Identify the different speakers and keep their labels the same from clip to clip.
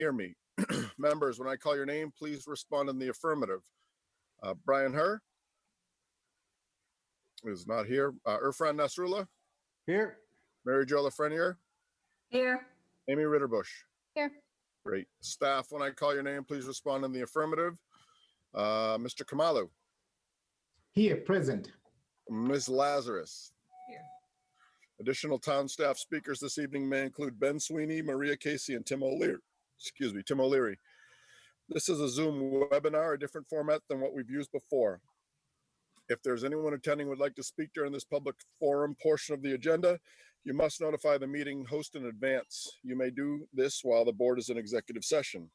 Speaker 1: hear me? Members, when I call your name, please respond in the affirmative. Brian Herr is not here. Irfan Nasrullah?
Speaker 2: Here.
Speaker 1: Mary Jo Lafreniere?
Speaker 3: Here.
Speaker 1: Amy Ritterbush?
Speaker 3: Here.
Speaker 1: Great. Staff, when I call your name, please respond in the affirmative. Mr. Khumalo?
Speaker 2: Here, present.
Speaker 1: Ms. Lazarus?
Speaker 3: Here.
Speaker 1: Additional town staff speakers this evening may include Ben Sweeney, Maria Casey, and Tim O'Leary. Tim O'Leary. This is a Zoom webinar, a different format than what we've used before. If there's anyone attending who would like to speak during this public forum portion of the agenda, you must notify the meeting host in advance. You may do this while the board is in executive session.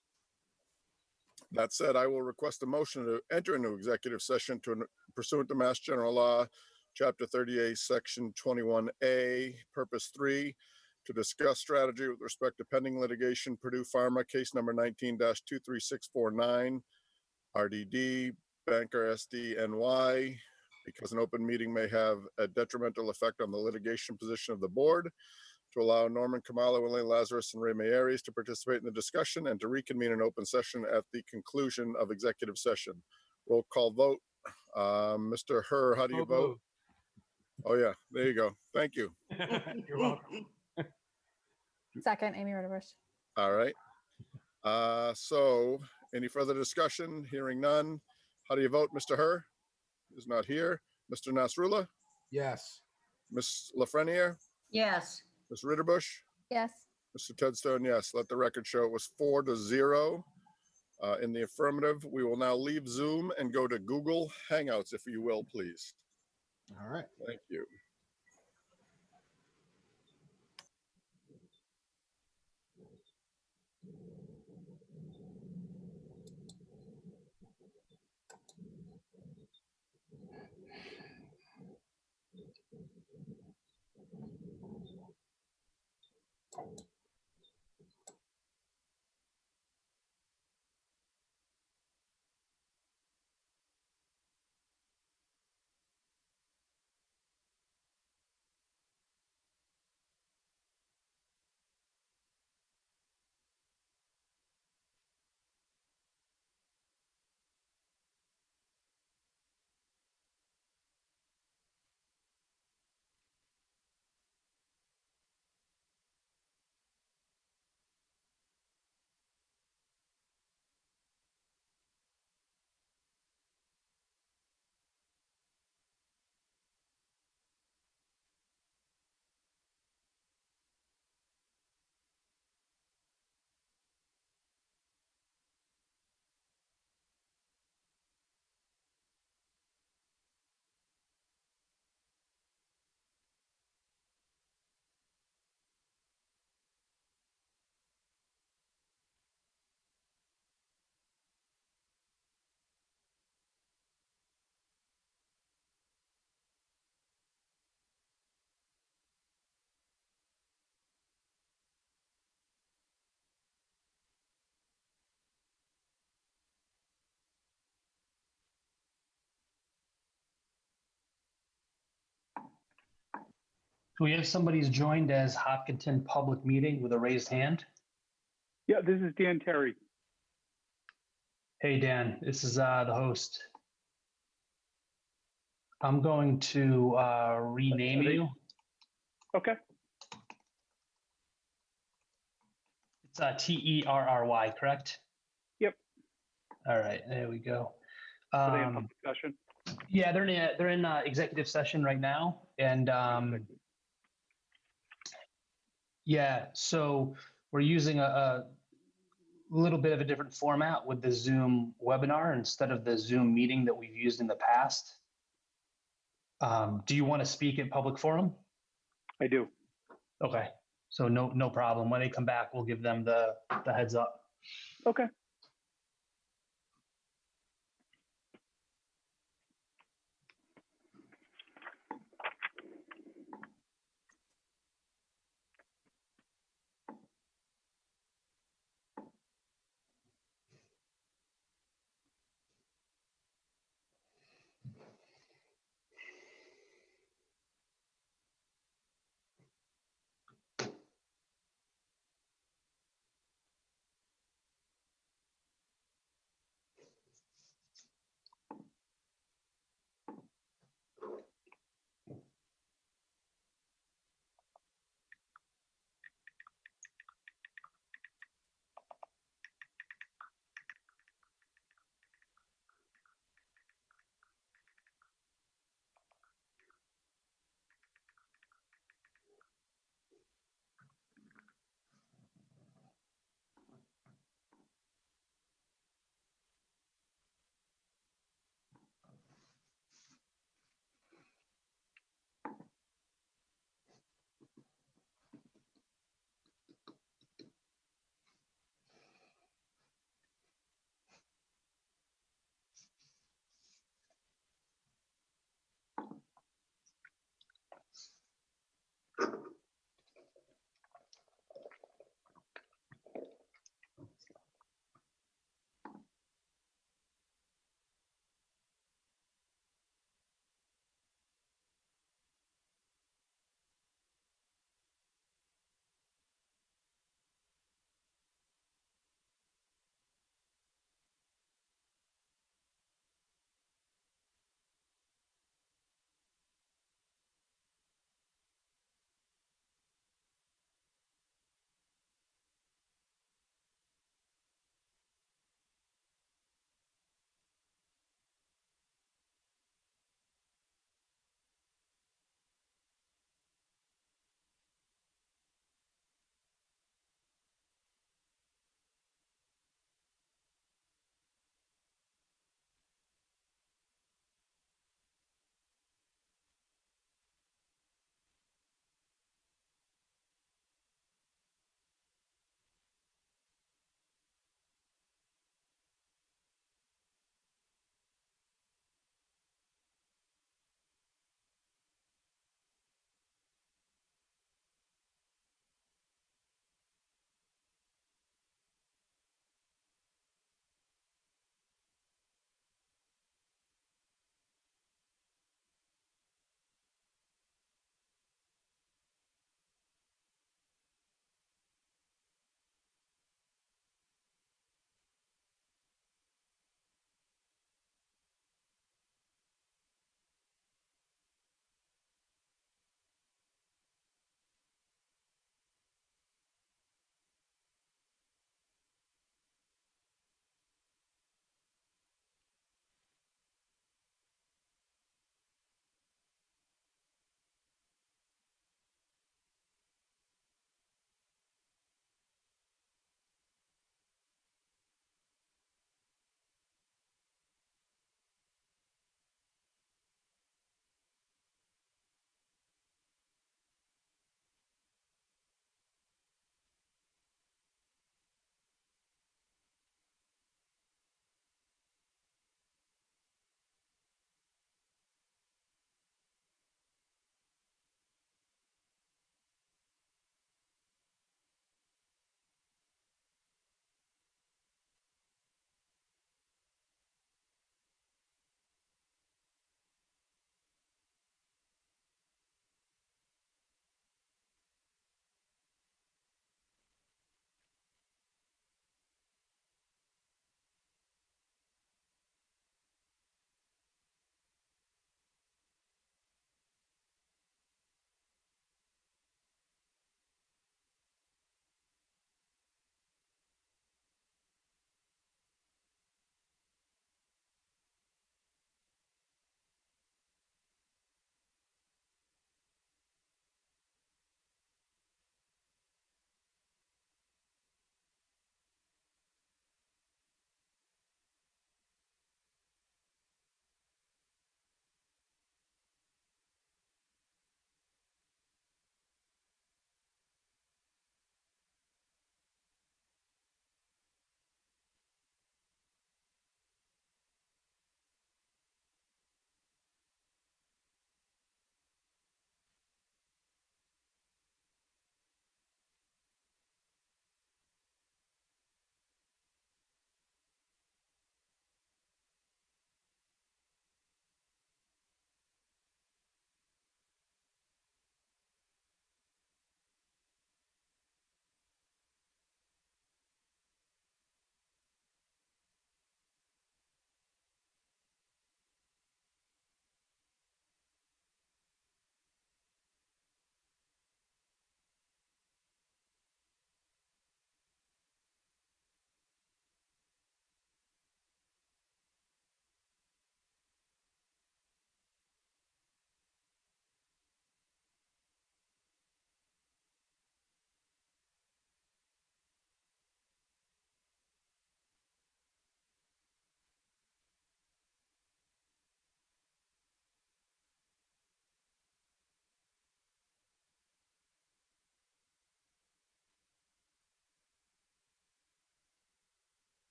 Speaker 1: That said, I will request a motion to enter into executive session pursuant to Mass General Law, Chapter 38, Section 21A, Purpose 3, to discuss strategy with respect to pending litigation, Purdue Pharma, case number 19-23649, RDD, Banker SDNY, because an open meeting may have a detrimental effect on the litigation position of the board, to allow Norman Khumalo, Elaine Lazarus, and Ray Mayeres to participate in the discussion and to reconvene an open session at the conclusion of executive session. Roll call vote. Mr. Herr, how do you vote? Oh yeah, there you go. Thank you.
Speaker 4: You're welcome.
Speaker 3: Second, Amy Ritterbush.
Speaker 1: All right. So any further discussion? Hearing none. How do you vote, Mr. Herr? Is not here. Mr. Nasrullah?
Speaker 2: Yes.
Speaker 1: Ms. Lafreniere?
Speaker 3: Yes.
Speaker 1: Ms. Ritterbush?
Speaker 3: Yes.
Speaker 1: Mr. Tedstone, yes. Let the record show it was 4-0 in the affirmative. We will now leave Zoom and go to Google Hangouts, if you will, please.
Speaker 2: All right.
Speaker 1: Thank you.
Speaker 4: Do we have somebody who's joined as Hopkinton Public Meeting with a raised hand?
Speaker 5: Yeah, this is Dan Terry.
Speaker 4: Hey, Dan, this is the host. I'm going to rename you.
Speaker 5: Okay.
Speaker 4: It's Terry, correct?
Speaker 5: Yep.
Speaker 4: All right, there we go.
Speaker 5: Are they in public session?
Speaker 4: Yeah, they're in executive session right now, and yeah, so we're using a little bit of a different format with the Zoom webinar instead of the Zoom meeting that we've used in the past. Do you want to speak at public forum?
Speaker 5: I do.
Speaker 4: Okay, so no problem. When they come back, we'll give them the heads up.
Speaker 5: Okay.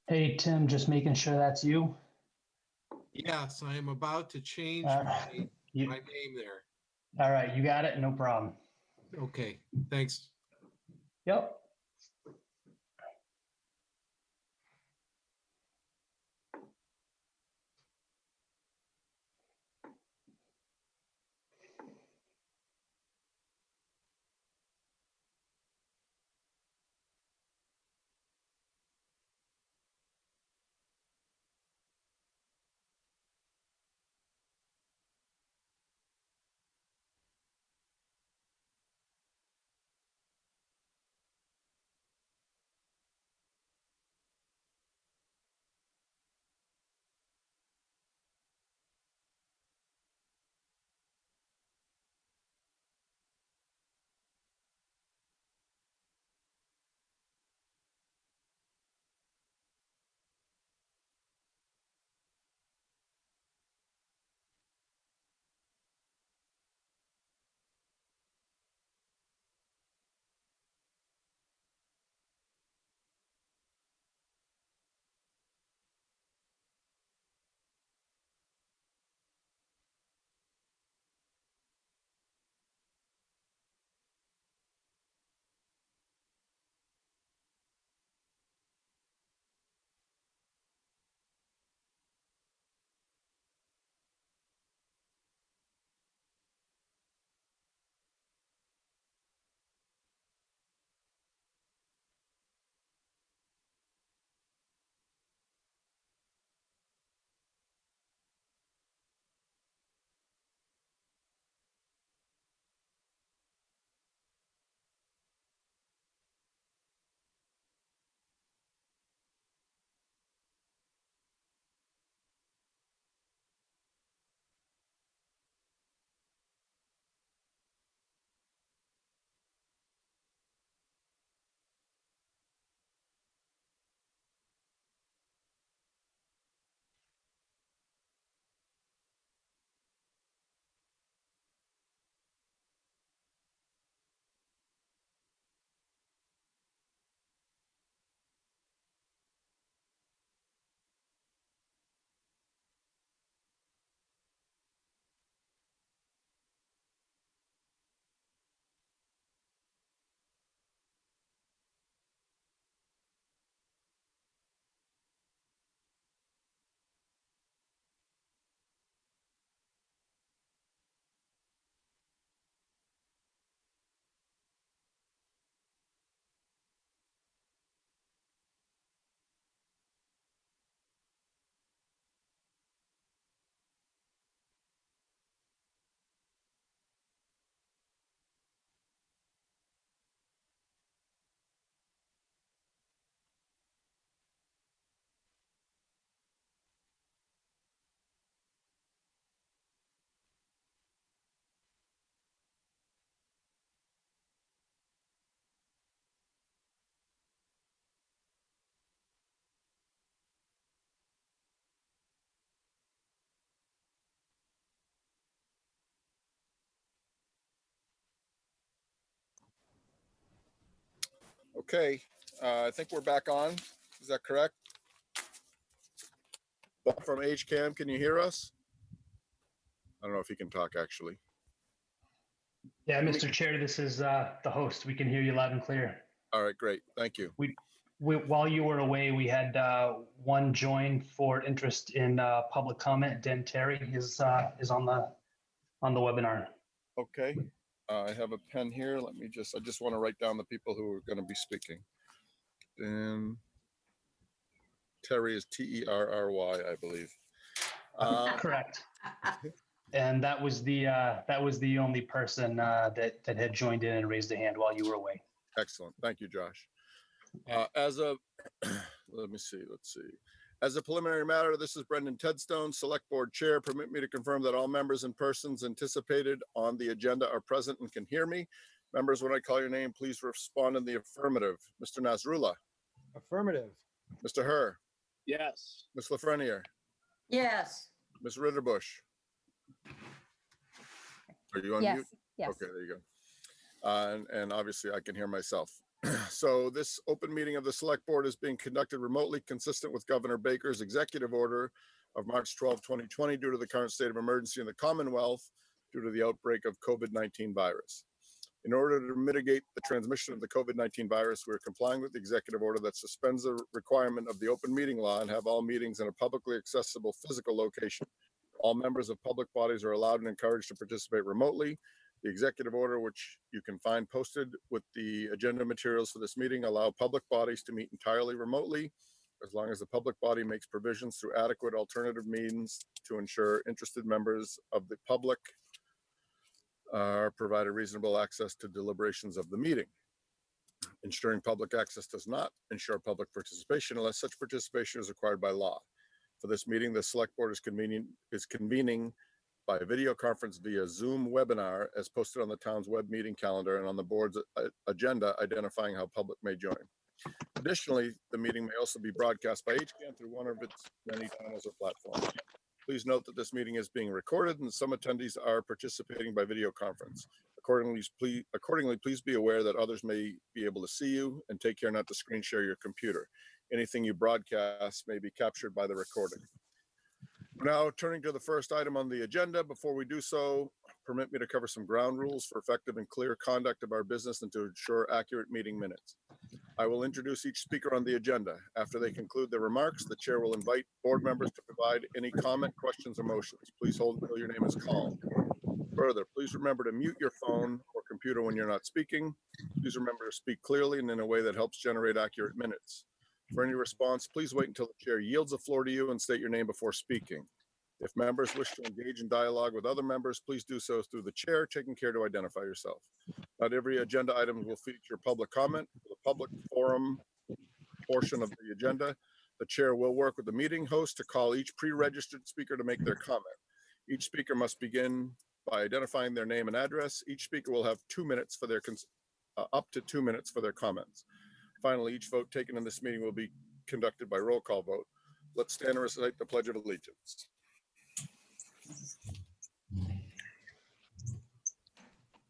Speaker 4: Hey, Tim, just making sure that's you.
Speaker 6: Yes, I am about to change
Speaker 4: Uh,
Speaker 6: my
Speaker 4: you
Speaker 6: name there.
Speaker 4: all right, you got it, no problem.
Speaker 6: Okay, thanks.
Speaker 4: Yep.
Speaker 1: Okay, I think we're back on. Is that correct? Bob from HCAM, can you hear us? I don't know if he can talk actually.
Speaker 4: Yeah,
Speaker 1: Can we-
Speaker 4: Mr. Chair, this is the host. We can hear you loud and clear.
Speaker 1: All right, great. Thank you.
Speaker 4: While you were away, we had one join for interest in public comment. Dan Terry is on the webinar.
Speaker 1: Okay, I have a pen here. I just want to write down the people who are going to be speaking. And Terry is Terry, I believe.
Speaker 4: Correct. And that was the only person that had joined in and raised a hand while you were away.
Speaker 1: Excellent. Thank you, Josh. As a, let's see. As a preliminary matter, this is Brendan Tedstone, Select Board Chair. Permit me to confirm that all members and persons anticipated on the agenda are present and can hear me. Members, when I call your name, please respond in the affirmative. Mr. Nasrullah,
Speaker 2: Affirmative.
Speaker 1: Mr. Herr,
Speaker 5: Yes.
Speaker 1: Ms. Lafreniere,
Speaker 3: Yes.
Speaker 1: Ms. Ritterbush. Are you on
Speaker 3: Yes.
Speaker 1: mute?
Speaker 3: Yes.
Speaker 1: Okay, there you go. And obviously I can hear myself. So this open meeting of the select board is being conducted remotely, consistent with Governor Baker's executive order of March 12, 2020, due to the current state of emergency in the Commonwealth due to the outbreak of COVID-19 virus. In order to mitigate the transmission of the COVID-19 virus, we're complying with the executive order that suspends the requirement of the open meeting law and have all meetings in a publicly accessible physical location. All members of public bodies are allowed and encouraged to participate remotely. The executive order, which you can find posted with the agenda materials for this meeting, allow public bodies to meet entirely remotely, as long as the public body makes provisions through adequate alternative means to ensure interested members of the public are provided reasonable access to deliberations of the meeting. Ensuring public access does not ensure public participation unless such participation is required by law. For this meeting, the select board is convening by video conference via Zoom webinar as posted on the town's web meeting calendar and on the board's agenda identifying how public may join. Additionally, the meeting may also be broadcast by HCAN through one of its many channels or platforms. Please note that this meeting is being recorded and some attendees are participating by video conference. Accordingly, please be aware that others may be able to see you, and take care not to screen share your computer. Anything you broadcast may be captured by the recording. Now, turning to the first item on the agenda, before we do so, permit me to cover some ground rules for effective and clear conduct of our business and to ensure accurate meeting minutes. I will introduce each speaker on the agenda. After they conclude their remarks, the chair will invite board members to provide any comment, questions, or motions. Please hold until your name is called. Further, please remember to mute your phone or computer when you're not speaking. Please remember to speak clearly and in a way that helps generate accurate minutes. For any response, please wait until the chair yields the floor to you and state your name before speaking. If members wish to engage in dialogue with other members, please do so through the chair, taking care to identify yourself. Not every agenda item will feature public comment. For the public forum portion of the agenda, the chair will work with the meeting host to call each pre-registered speaker to make their comment. Each speaker must begin by identifying their name and address. Each speaker will have 2 minutes for their up to 2 minutes for their comments. Finally, each vote taken in this meeting will be conducted by roll call vote. Let's stand and recite the Pledge of Allegiance.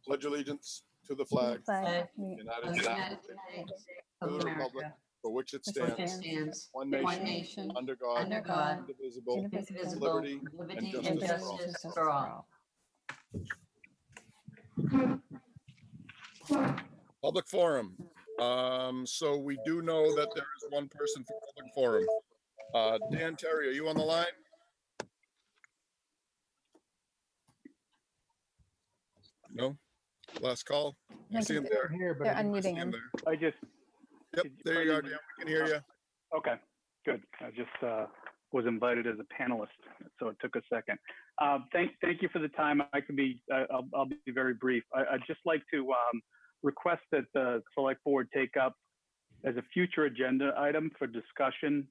Speaker 1: Pledge allegiance to the flag
Speaker 3: Flag.
Speaker 1: of the United
Speaker 3: of the
Speaker 1: States,
Speaker 3: United States
Speaker 1: to the
Speaker 3: of
Speaker 1: republic
Speaker 3: America,
Speaker 1: for which it
Speaker 3: which
Speaker 1: stands,
Speaker 3: stands
Speaker 1: one
Speaker 3: one
Speaker 1: nation,
Speaker 3: nation,
Speaker 1: under God,
Speaker 3: under God,
Speaker 1: indivisible,
Speaker 3: indivisible,
Speaker 1: liberty and
Speaker 3: and
Speaker 1: justice for all.
Speaker 3: justice for all.
Speaker 1: Public forum. So we do know that there is one person for public forum. Dan Terry, are you on the line? No? Last call? I see him there.
Speaker 2: Here, but
Speaker 3: They're
Speaker 2: I didn't-
Speaker 1: I see
Speaker 3: unmuting
Speaker 1: him
Speaker 3: him.
Speaker 1: there.
Speaker 5: I just,
Speaker 1: Yep, there you are, Dan. We can hear you.
Speaker 5: okay, good. I just was invited as a panelist, so it took a second. Thank you for the time. I'll be very brief. I'd just like to request that the select board take up as a future agenda item for discussion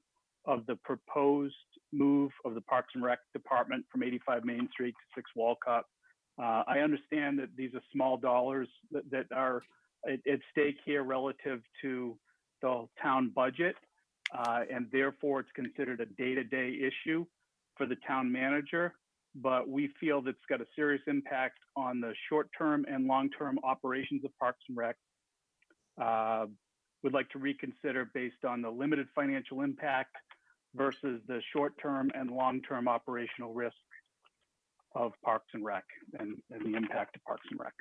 Speaker 5: of the proposed move of the Parks and Rec Department from 85 Main Street to 6 Walcott. I understand that these are small dollars that are at stake here relative to the town budget, and therefore it's considered a day-to-day issue for the town manager. But we feel that's got a serious impact on the short-term and long-term operations of Parks and Rec. Would like to reconsider based on the limited financial impact versus the short-term and long-term operational risk of Parks and Rec and the impact of Parks and Rec.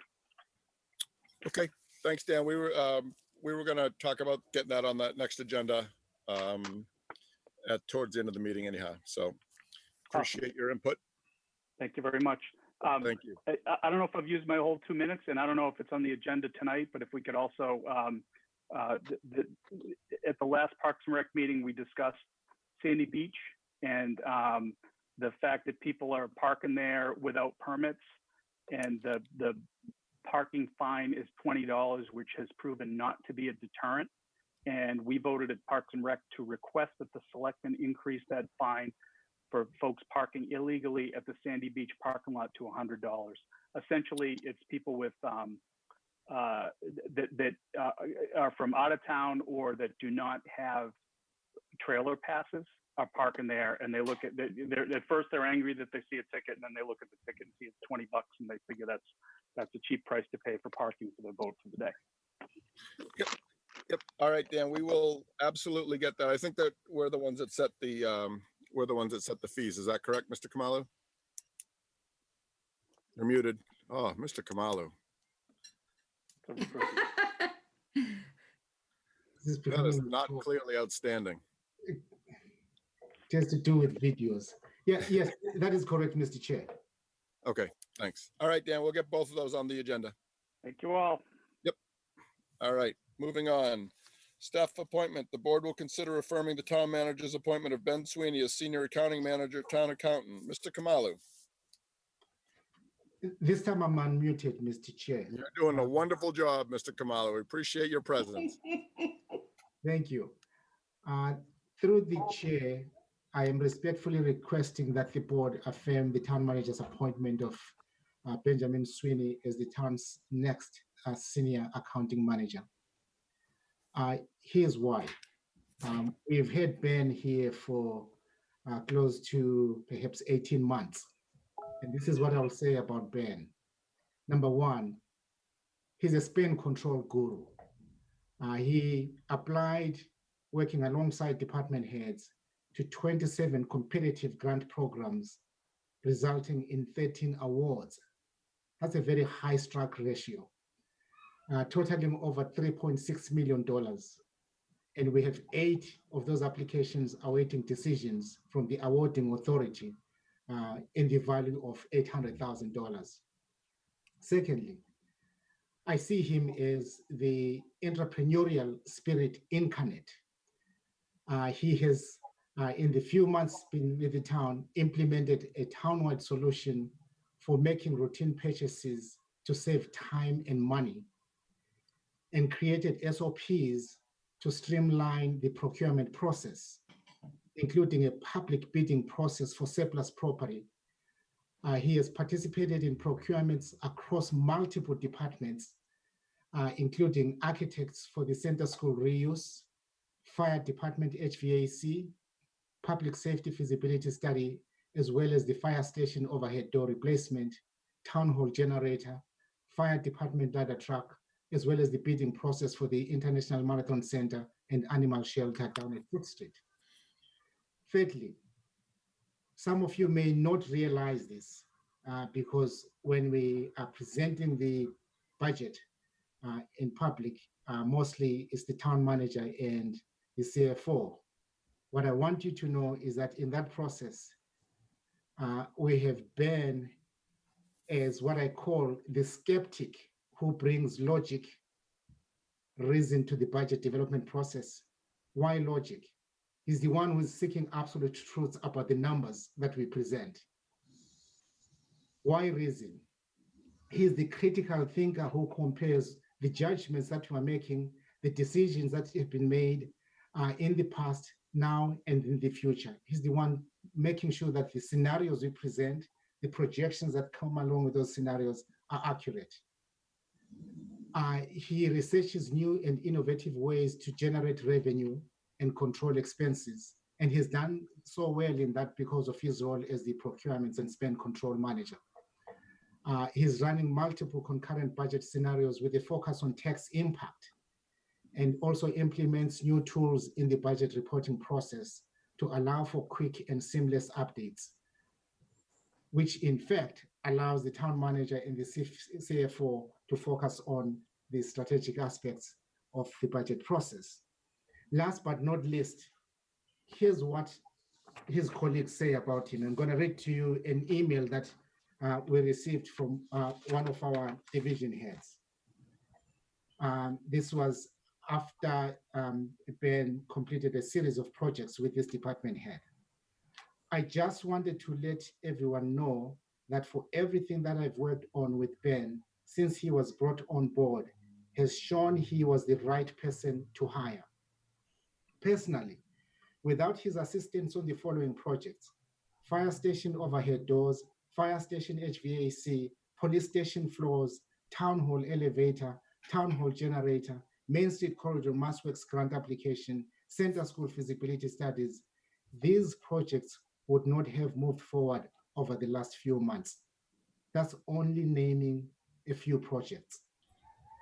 Speaker 1: Okay, thanks, Dan. We were going to talk about getting that on that next agenda towards the end of the meeting anyhow. So appreciate your input.
Speaker 5: Thank you very much.
Speaker 1: Thank you.
Speaker 5: I don't know if I've used my whole 2 minutes, and I don't know if it's on the agenda tonight, but if we could also, at the last Parks and Rec meeting, we discussed Sandy Beach and the fact that people are parking there without permits, and the parking fine is $20, which has proven not to be a deterrent. And we voted at Parks and Rec to request that the selectmen increase that fine for folks parking illegally at the Sandy Beach parking lot to $100. Essentially, it's people with that are from out of town or that do not have trailer passes are parking there, and they look at at first they're angry that they see a ticket, and then they look at the ticket and see it's $20, and they figure that's a cheap price to pay for parking for their boat for the day.
Speaker 1: Yep. Yep. All right, Dan, we will absolutely get that. I think that we're the ones that set the fees. Is that correct, Mr. Khumalo? You're muted. Oh, Mr. Khumalo.
Speaker 2: This is
Speaker 1: That is
Speaker 2: becoming
Speaker 1: not clearly outstanding.
Speaker 2: just to do with videos. Yes, that is correct, Mr. Chair.
Speaker 1: Okay, thanks. All right, Dan, we'll get both of those on the agenda.
Speaker 5: Thank you all.
Speaker 1: All right, moving on. Staff appointment. The board will consider affirming the town manager's appointment of Ben Sweeney as senior accounting manager, town accountant. Mr. Khumalo,
Speaker 2: This time I'm unmuted, Mr. Chair.
Speaker 1: you're doing a wonderful job, Mr. Khumalo. We appreciate your presence.
Speaker 2: Thank you. Through the chair, I am respectfully requesting that the board affirm the town manager's appointment of Benjamin Sweeney as the town's next senior accounting manager. Here's why. We've had Ben here for close to perhaps 18 months. And this is what I'll say about Ben. Number one, he's a spend control guru. He applied, working alongside department heads, to 27 competitive grant programs, resulting in 13 awards. That's a very high strike ratio, totaling over $3.6 million. And we have 8 of those applications awaiting decisions from the awarding authority in the value of $800,000. Secondly, I see him as the entrepreneurial spirit incarnate. He has, in the few months been with the town, implemented a townwide solution for making routine purchases to save time and money, and created SOPs to streamline the procurement process, including a public bidding process for surplus property. He has participated in procurements across multiple departments, including architects for the center school reuse, fire department HVAC, public safety feasibility study, as well as the fire station overhead door replacement, town hall generator, fire department ladder truck, as well as the bidding process for the International Marathon Center and animal shelter down at Foot Street. Thirdly, some of you may not realize this because when we are presenting the budget in public, mostly it's the town manager and the CFO. What I want you to know is that in that process, we have been as what I call the skeptic who brings logic, reason to the budget development process. Why logic? He's the one who's seeking absolute truths about the numbers that we present. Why reason? He's the critical thinker who compares the judgments that we're making, the decisions that have been made in the past, now, and in the future. He's the one making sure that the scenarios we present, the projections that come along with those scenarios are accurate. He researches new and innovative ways to generate revenue and control expenses. And he's done so well in that because of his role as the procurements and spend control manager. He's running multiple concurrent budget scenarios with a focus on tax impact, and also implements new tools in the budget reporting process to allow for quick and seamless updates, which in fact allows the town manager and the CFO to focus on the strategic aspects of the budget process. Last but not least, here's what his colleagues say about him. I'm going to read to you an email that we received from one of our division heads. This was after Ben completed a series of projects with this department head. I just wanted to let everyone know that for everything that I've worked on with Ben since he was brought on board has shown he was the right person to hire. Personally, without his assistance on the following projects: fire station overhead doors, fire station HVAC, police station floors, town hall elevator, town hall generator, Main Street Corridor Massworks grant application, center school feasibility studies, these projects would not have moved forward over the last few months. That's only naming a few projects.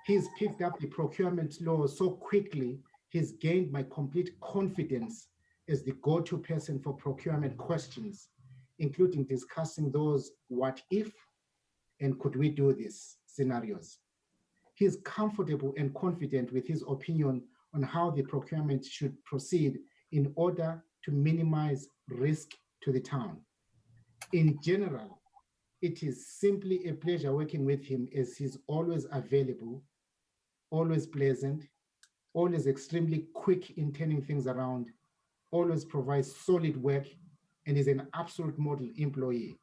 Speaker 2: He's picked up the procurement law so quickly, he's gained my complete confidence as the go-to person for procurement questions, including discussing those what if and could we do this scenarios. He's comfortable and confident with his opinion on how the procurement should proceed in order to minimize risk to the town. In general, it is simply a pleasure working with him as he's always available, always pleasant, always extremely quick in turning things around, always provides solid work, and is an absolute model employee.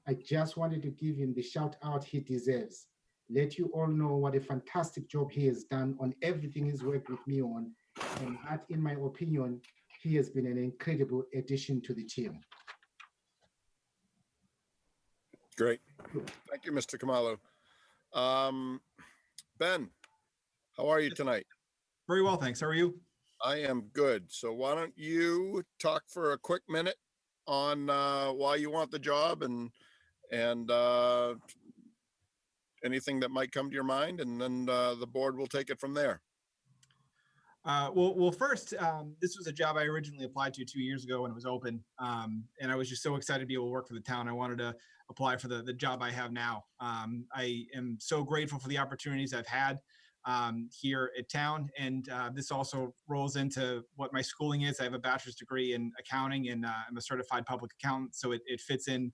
Speaker 2: I just wanted to give him the shout out he deserves. Let you all know what a fantastic job he has done on everything he's worked with me on, and that, in my opinion, he has been an incredible addition to the team.
Speaker 1: Great. Thank you, Mr. Khumalo. Ben, how are you tonight?
Speaker 7: Very well, thanks. How are you?
Speaker 1: I am good. So why don't you talk for a quick minute on why you want the job and anything that might come to your mind, and then the board will take it from there.
Speaker 7: Well, first, this was a job I originally applied to 2 years ago when it was open, and I was just so excited to be able to work for the town. I wanted to apply for the job I have now. I am so grateful for the opportunities I've had here at town, and this also rolls into what my schooling is. I have a bachelor's degree in accounting, and I'm a certified public accountant, so it fits in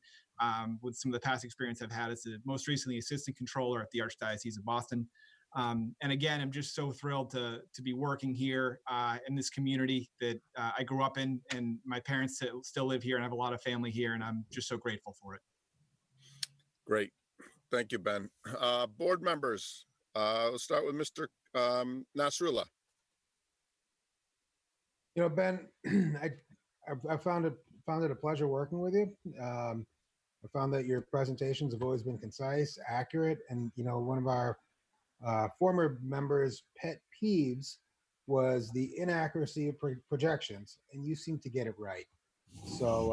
Speaker 7: with some of the past experience I've had as most recently assistant controller at the Archdiocese of Boston. And again, I'm just so thrilled to be working here in this community that I grew up in, and my parents still live here and I have a lot of family here, and I'm just so grateful for it.
Speaker 1: Great. Thank you, Ben. Board members, we'll start with Mr. Nasrullah.
Speaker 8: You know, Ben, I found it a pleasure working with you. I found that your presentations have always been concise, accurate, and you know, one of our former members' pet peeves was the inaccuracy of projections, and you seem to get it right. So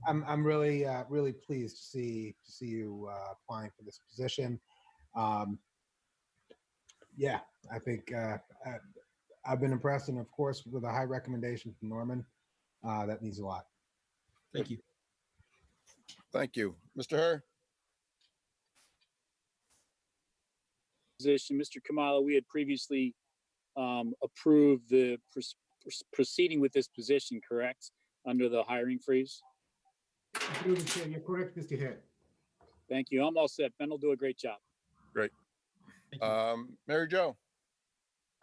Speaker 8: I'm really really pleased to see you applying for this position. Yeah, I think I've been impressed, and of course, with a high recommendation from Norman, that means a lot.
Speaker 7: Thank you.
Speaker 1: Thank you. Mr. Herr?
Speaker 9: Position, Mr. Khumalo, we had previously approved the proceeding with this position, correct? Under the hiring freeze?
Speaker 2: You're correct, Mr. Head.
Speaker 9: Thank you. I'm all set. Ben will do a great job.
Speaker 1: Great. Mary Jo?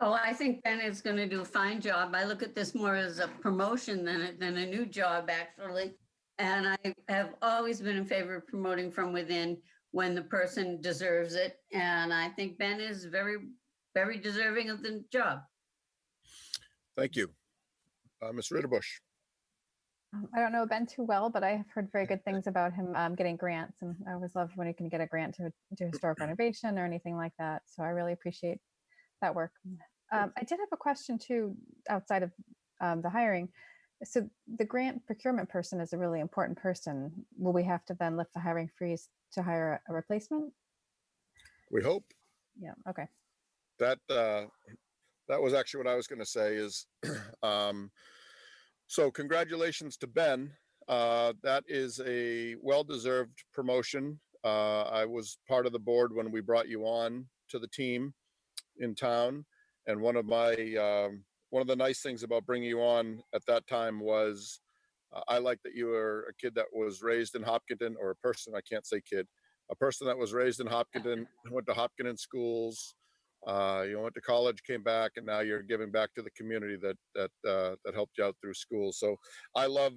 Speaker 3: Oh, I think Ben is going to do a fine job. I look at this more as a promotion than a new job, actually. And I have always been in favor of promoting from within when the person deserves it. And I think Ben is very, very deserving of the job.
Speaker 1: Thank you. Ms. Ritterbusch?
Speaker 3: I don't know Ben too well, but I have heard very good things about him getting grants. And I always love when he can get a grant to do historic renovation or anything like that. So I really appreciate that work. I did have a question too, outside of the hiring. So the grant procurement person is a really important person. Will we have to then lift the hiring freeze to hire a replacement?
Speaker 1: We hope.
Speaker 3: Yeah, okay.
Speaker 1: That was actually what I was going to say is, so congratulations to Ben. That is a well-deserved promotion. I was part of the board when we brought you on to the team in town. And one of the nice things about bringing you on at that time was I like that you were a kid that was raised in Hopkinton, or a person, I can't say kid, a person that was raised in Hopkinton, went to Hopkinton schools, you went to college, came back, and now you're giving back to the community that helped you out through school. So I love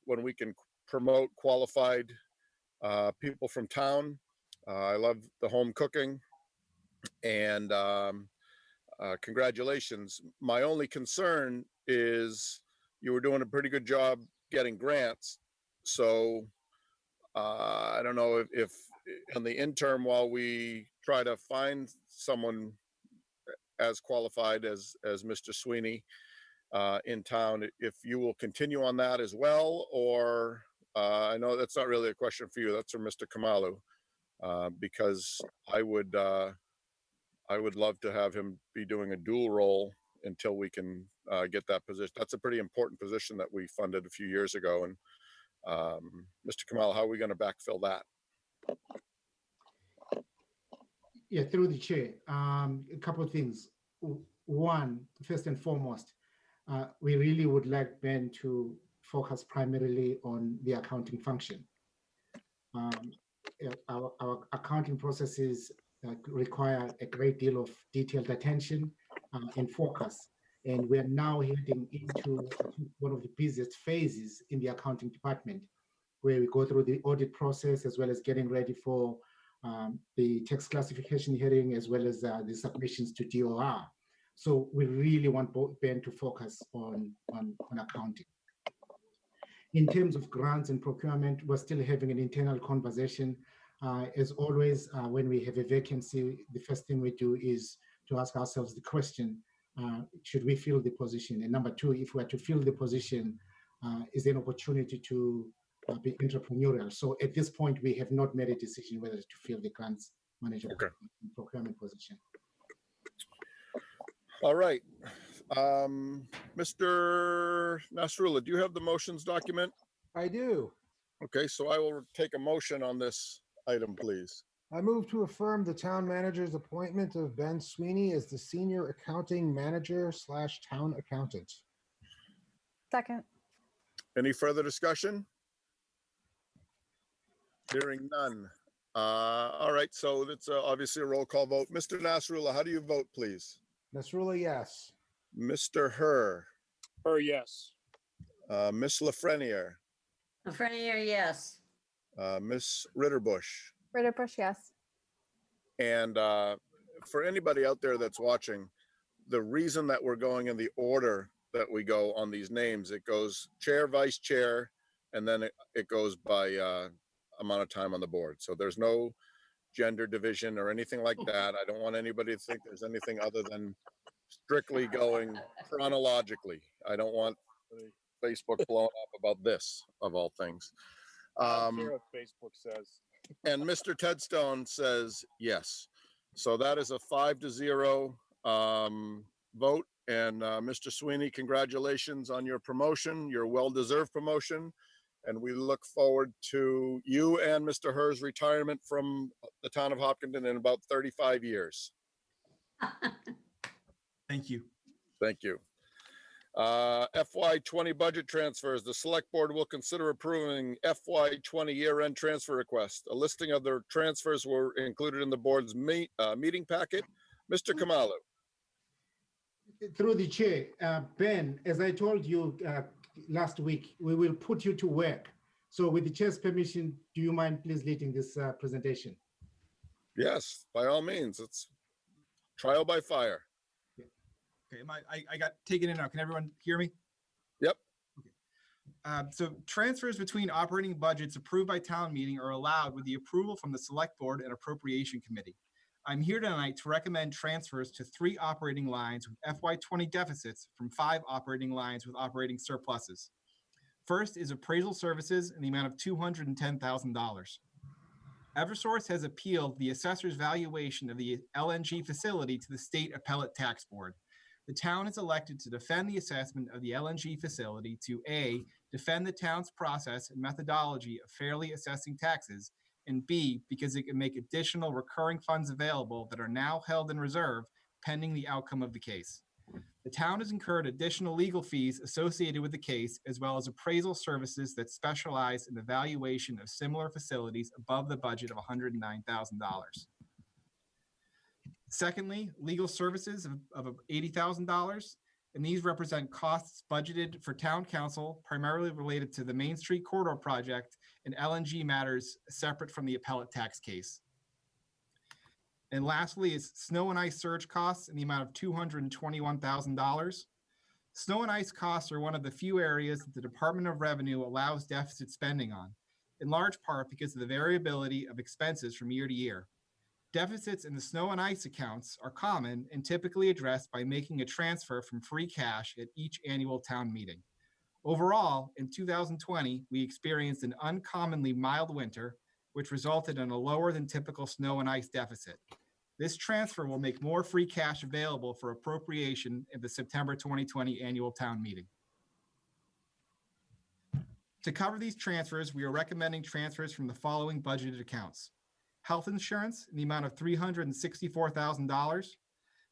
Speaker 1: when we can promote qualified people from town. I love the home cooking, and congratulations. My only concern is you were doing a pretty good job getting grants. So I don't know if in the interim, while we try to find someone as qualified as Mr. Sweeney in town, if you will continue on that as well, or I know that's not really a question for you, that's for Mr. Khumalo. because I would love to have him be doing a dual role until we can get that position. That's a pretty important position that we funded a few years ago. And Mr. Khumalo, how are we going to backfill that?
Speaker 2: Yeah, through the chair. A couple of things. One, first and foremost, we really would like Ben to focus primarily on the accounting function. Our accounting processes require a great deal of detailed attention and focus. And we're now heading into one of the busiest phases in the accounting department, where we go through the audit process as well as getting ready for the tax classification hearing, as well as the submissions to DOR. So we really want Ben to focus on accounting. In terms of grants and procurement, we're still having an internal conversation. As always, when we have a vacancy, the first thing we do is to ask ourselves the question, should we fill the position? And number two, if we are to fill the position, is there an opportunity to be entrepreneurial? So at this point, we have not made a decision whether to fill the grants manager procurement position.
Speaker 1: All right. Mr. Nasrullah, do you have the motions document?
Speaker 8: I do.
Speaker 1: Okay, so I will take a motion on this item, please.
Speaker 8: I move to affirm the town manager's appointment of Ben Sweeney as the senior accounting manager / town accountant.
Speaker 3: Second.
Speaker 1: Any further discussion? Hearing none. All right, so it's obviously a roll call vote. Mr. Nasrullah, how do you vote, please?
Speaker 8: Nasrullah, yes.
Speaker 1: Mr. Herr,
Speaker 9: Yes.
Speaker 1: Miss Lafreniere,
Speaker 10: Lafreniere, yes.
Speaker 1: Miss Ritterbush,
Speaker 3: Ritterbush, yes.
Speaker 1: and for anybody out there that's watching, the reason that we're going in the order that we go on these names, it goes chair, vice chair, and then it goes by amount of time on the board. So there's no gender division or anything like that. I don't want anybody to think there's anything other than strictly going chronologically. I don't want Facebook blowing up about this, of all things.
Speaker 9: I don't care what Facebook says.
Speaker 1: And Mr. Tedstone says yes. So that is a 5-0 vote. And Mr. Sweeney, congratulations on your promotion, your well-deserved promotion. And we look forward to you and Mr. Herr's retirement from the town of Hopkinton in about 35 years.
Speaker 7: Thank you.
Speaker 1: Thank you. FY20 budget transfers. The select board will consider approving FY20 year-end transfer request. A listing of the transfers were included in the board's meeting packet. Mr. Khumalo.
Speaker 2: Through the chair, Ben, as I told you last week, we will put you to work. So with the chair's permission, do you mind please leading this presentation?
Speaker 1: Yes, by all means. It's trial by fire.
Speaker 7: Okay, I got taken in now. Can everyone hear me?
Speaker 1: Yep.
Speaker 7: So transfers between operating budgets approved by town meeting are allowed with the approval from the select board and appropriation committee. I'm here tonight to recommend transfers to 3 operating lines with FY20 deficits from 5 operating lines with operating surpluses. First is appraisal services in the amount of $210,000. Eversource has appealed the assessor's valuation of the LNG facility to the state appellate tax board. The town is elected to defend the assessment of the LNG facility to A, defend the town's process and methodology of fairly assessing taxes, and B, because it can make additional recurring funds available that are now held in reserve pending the outcome of the case. The town has incurred additional legal fees associated with the case, as well as appraisal services that specialize in the valuation of similar facilities above the budget of $109,000. Secondly, legal services of $80,000, and these represent costs budgeted for town council, primarily related to the Main Street Corridor project and LNG matters separate from the appellate tax case. And lastly is snow and ice surge costs in the amount of $221,000. Snow and ice costs are one of the few areas that the Department of Revenue allows deficit spending on, in large part because of the variability of expenses from year to year. Deficits in the snow and ice accounts are common and typically addressed by making a transfer from free cash at each annual town meeting. Overall, in 2020, we experienced an uncommonly mild winter, which resulted in a lower than typical snow and ice deficit. This transfer will make more free cash available for appropriation in the September 2020 annual town meeting. To cover these transfers, we are recommending transfers from the following budgeted accounts. Health insurance in the amount of $364,000.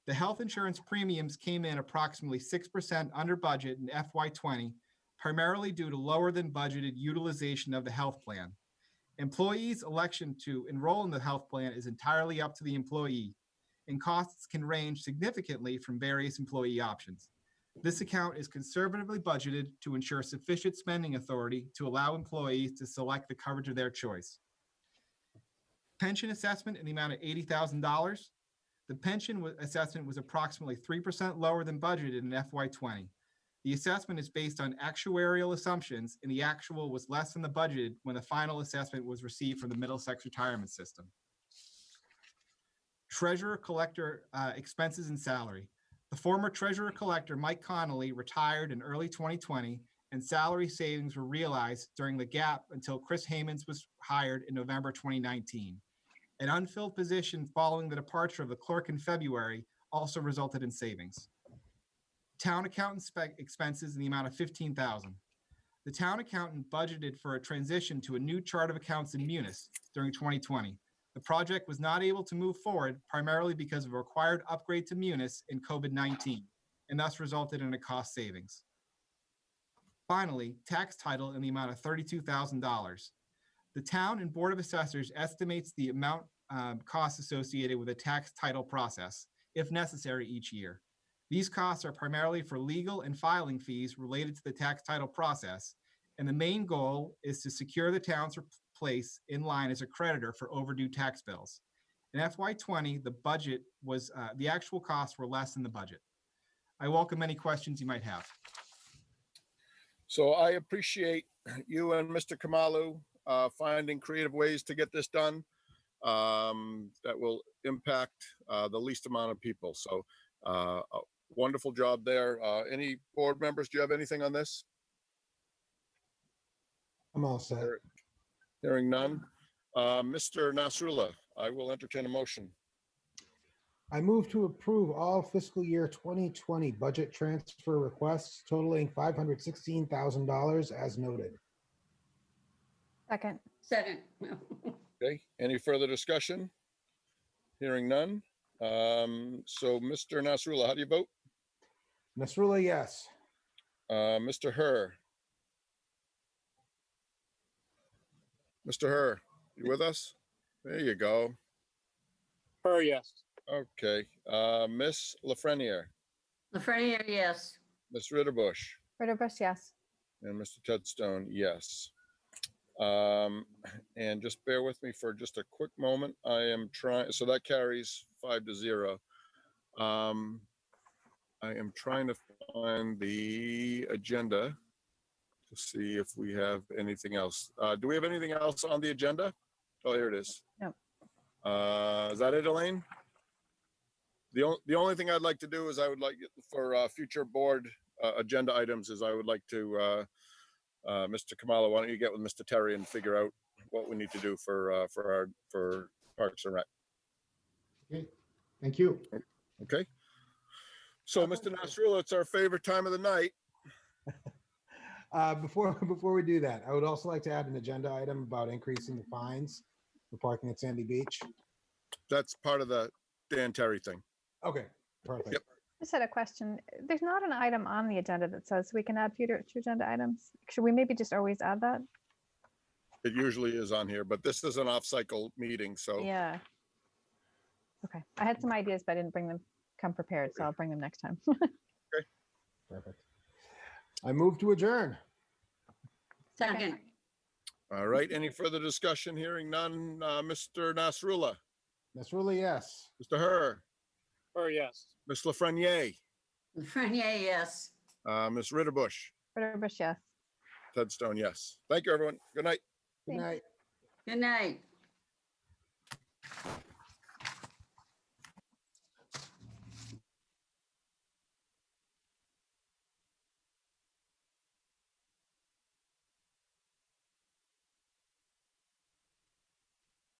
Speaker 7: The health insurance premiums came in approximately 6% under budget in FY20, primarily due to lower than budgeted utilization of the health plan. Employees' election to enroll in the health plan is entirely up to the employee, and costs can range significantly from various employee options. This account is conservatively budgeted to ensure sufficient spending authority to allow employees to select the coverage of their choice. Pension assessment in the amount of $80,000. The pension assessment was approximately 3% lower than budgeted in FY20. The assessment is based on actuarial assumptions, and the actual was less than the budgeted when the final assessment was received from the Middlesex retirement system. Treasurer collector expenses and salary. The former treasurer collector, Mike Connolly, retired in early 2020, and salary savings were realized during the gap until Chris Haymans was hired in November 2019. An unfilled position following the departure of the clerk in February also resulted in savings. Town accountant expenses in the amount of $15,000. The town accountant budgeted for a transition to a new chart of accounts in Munis during 2020. The project was not able to move forward primarily because of a required upgrade to Munis in COVID-19, and thus resulted in a cost savings. Finally, tax title in the amount of $32,000. The town and Board of Assessors estimates the amount costs associated with a tax title process, if necessary, each year. These costs are primarily for legal and filing fees related to the tax title process, and the main goal is to secure the town's place in line as a creditor for overdue tax bills. In FY20, the budget was the actual costs were less than the budget. I welcome any questions you might have.
Speaker 1: So I appreciate you and Mr. Khumalo finding creative ways to get this done that will impact the least amount of people. So a wonderful job there. Any board members, do you have anything on this?
Speaker 8: I'm all set.
Speaker 1: Hearing none. Mr. Nasrullah, I will entertain a motion.
Speaker 8: I move to approve all fiscal year 2020 budget transfer requests totaling $516,000 as noted.
Speaker 3: Second.
Speaker 10: Second.
Speaker 1: Okay, any further discussion? Hearing none. So Mr. Nasrullah, how do you vote?
Speaker 8: Nasrullah, yes.
Speaker 1: Mr. Herr. Mr. Herr, you with us? There you go.
Speaker 9: Yes.
Speaker 1: Okay. Miss Lafreniere,
Speaker 10: Lafreniere, yes.
Speaker 1: Miss Ritterbush,
Speaker 3: Ritterbush, yes.
Speaker 1: and Mr. Tedstone, yes. And just bear with me for just a quick moment. I am trying, so that carries 5-0. I am trying to find the agenda to see if we have anything else. Do we have anything else on the agenda? Oh, here it is.
Speaker 3: No.
Speaker 1: Is that it, Elaine? The only thing I'd like to do is I would like for future board agenda items is I would like to, Mr. Khumalo, why don't you get with Mr. Terry and figure out what we need to do for Parks and Rec.
Speaker 2: Okay, thank you.
Speaker 1: Okay. So, Mr. Nasrullah, it's our favorite time of the night.
Speaker 8: Before we do that, I would also like to add an agenda item about increasing the fines for parking at Sandy Beach.
Speaker 1: That's part of the Dan Terry thing.
Speaker 8: Okay, perfect.
Speaker 1: Yep.
Speaker 3: I just had a question. There's not an item on the agenda that says we can add future agenda items. Should we maybe just always add that?
Speaker 1: It usually is on here, but this is an off-cycle meeting, so.
Speaker 3: Yeah. Okay. I had some ideas, but I didn't come prepared, so I'll bring them next time.
Speaker 8: Perfect. I move to adjourn.
Speaker 10: Second.
Speaker 1: All right. Any further discussion? Hearing none. Mr. Nasrullah,
Speaker 8: Nasrullah, yes.
Speaker 1: Mr. Herr,
Speaker 9: Yes.
Speaker 1: Miss Lafreniere,
Speaker 10: Lafreniere, yes.
Speaker 1: Miss Ritterbush,
Speaker 3: Ritterbush, yes.
Speaker 1: Tedstone, yes. Thank you, everyone. Good night.
Speaker 8: Good
Speaker 3: Thanks.
Speaker 8: night.
Speaker 10: Good night.